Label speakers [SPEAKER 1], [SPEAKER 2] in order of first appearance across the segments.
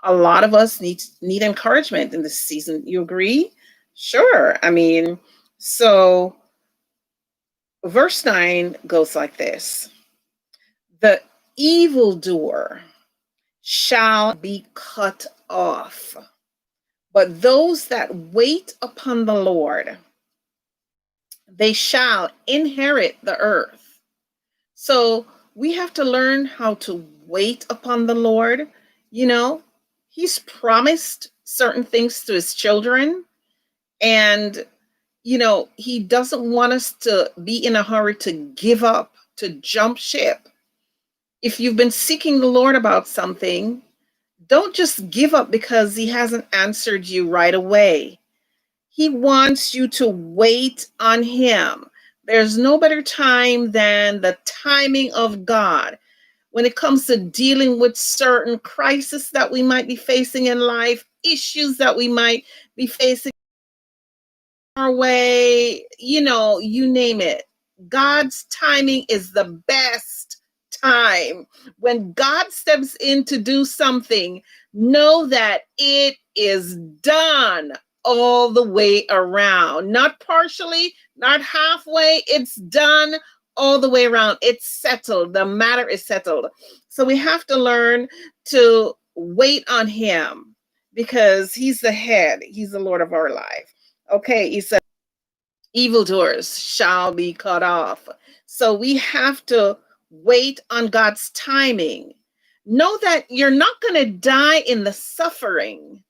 [SPEAKER 1] A lot of us need encouragement in this season. You agree? Sure. I mean, so verse 9 goes like this: the evildoer shall be cut off, but those that wait upon the Lord, they shall inherit the earth. So we have to learn how to wait upon the Lord. You know, He's promised certain things to His children, and He doesn't want us to be in a hurry to give up, to jump ship. If you've been seeking the Lord about something, don't just give up because He hasn't answered you right away. He wants you to wait on Him. There's no better time than the timing of God when it comes to dealing with certain crises that we might be facing in life, issues that we might be facing our way, you name it. God's timing is the best time. When God steps in to do something, know that it is done all the way around, not partially, not halfway. It's done all the way around. It's settled. The matter is settled. So we have to learn to wait on Him because He's the head. He's the Lord of our life. Okay, He said, evildoers shall be cut off. So we have to wait on God's timing. Know that you're not going to die in the suffering.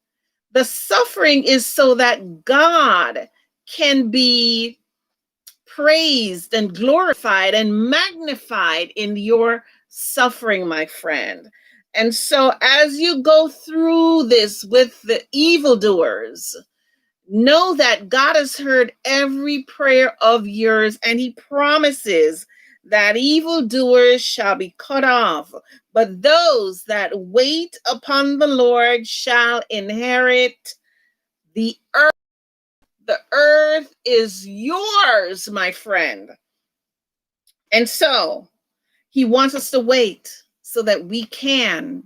[SPEAKER 1] The suffering is so that God can be praised and glorified and magnified in your suffering, my friend. And so as you go through this with the evildoers, know that God has heard every prayer of yours, and He promises that evildoers shall be cut off, but those that wait upon the Lord shall inherit the earth. The earth is yours, my friend. And so He wants us to wait so that we can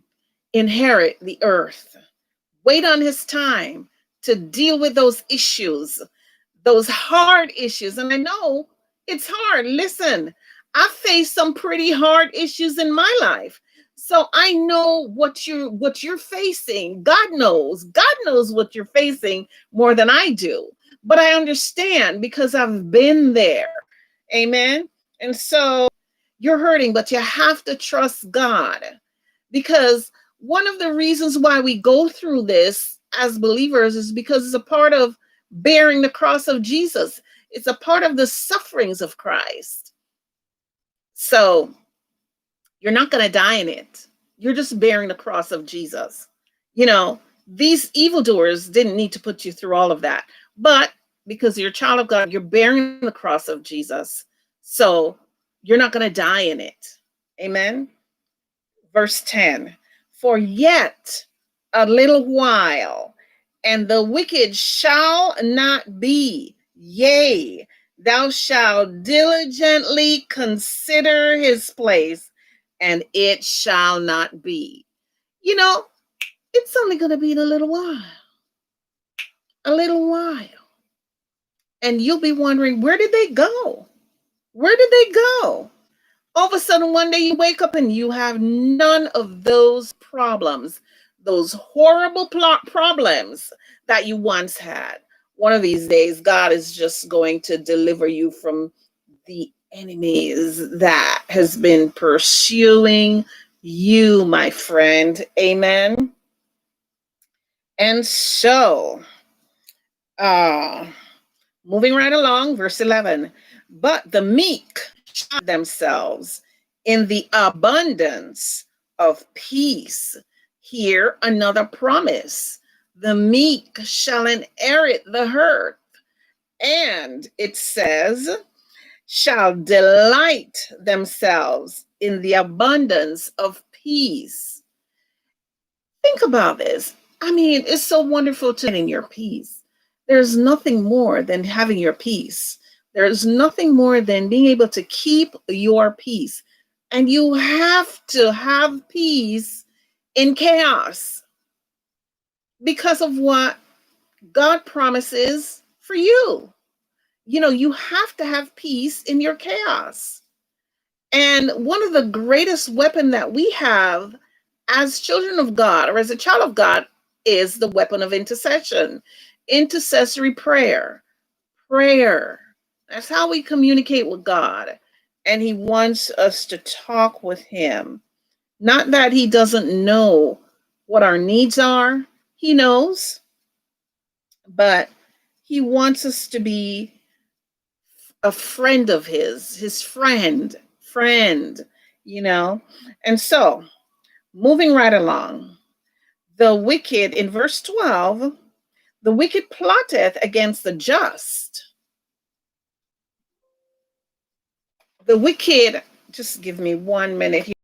[SPEAKER 1] inherit the earth. Wait on His time to deal with those issues, those hard issues. And I know it's hard. Listen, I faced some pretty hard issues in my life. So I know what you're facing. God knows. God knows what you're facing more than I do. But I understand because I've been there. Amen. And so you're hurting, but you have to trust God, because one of the reasons why we go through this as believers is because it's a part of bearing the cross of Jesus. It's a part of the sufferings of Christ. So you're not going to die in it. You're just bearing the cross of Jesus. These evildoers didn't need to put you through all of that. But because you're a child of God, you're bearing the cross of Jesus. So you're not going to die in it. Amen. Verse 10, for yet a little while, and the wicked shall not be. Yea, thou shalt diligently consider his place, and it shall not be. It's only going to be in a little while. A little while. And you'll be wondering, where did they go? Where did they go? All of a sudden, one day you wake up and you have none of those problems, those horrible problems that you once had. One of these days, God is just going to deliver you from the enemies that has been pursuing you, my friend. Amen. And so, moving right along, verse 11, but the meek shall themselves in the abundance of peace. Here, another promise. The meek shall inherit the earth. And it says, shall delight themselves in the abundance of peace. Think about this. I mean, it's so wonderful to have your peace. There's nothing more than having your peace. There's nothing more than being able to keep your peace. And you have to have peace in chaos. because of what God promises for you. You have to have peace in your chaos. And one of the greatest weapon that we have as children of God or as a child of God is the weapon of intercession, intercessory prayer. Prayer. That's how we communicate with God. And He wants us to talk with Him. Not that He doesn't know what our needs are, He knows, but He wants us to be a friend of his friend, you know. And so, moving right along, the wicked in verse 12, the wicked plotteth against the just. The wicked, just give me 1 minute here.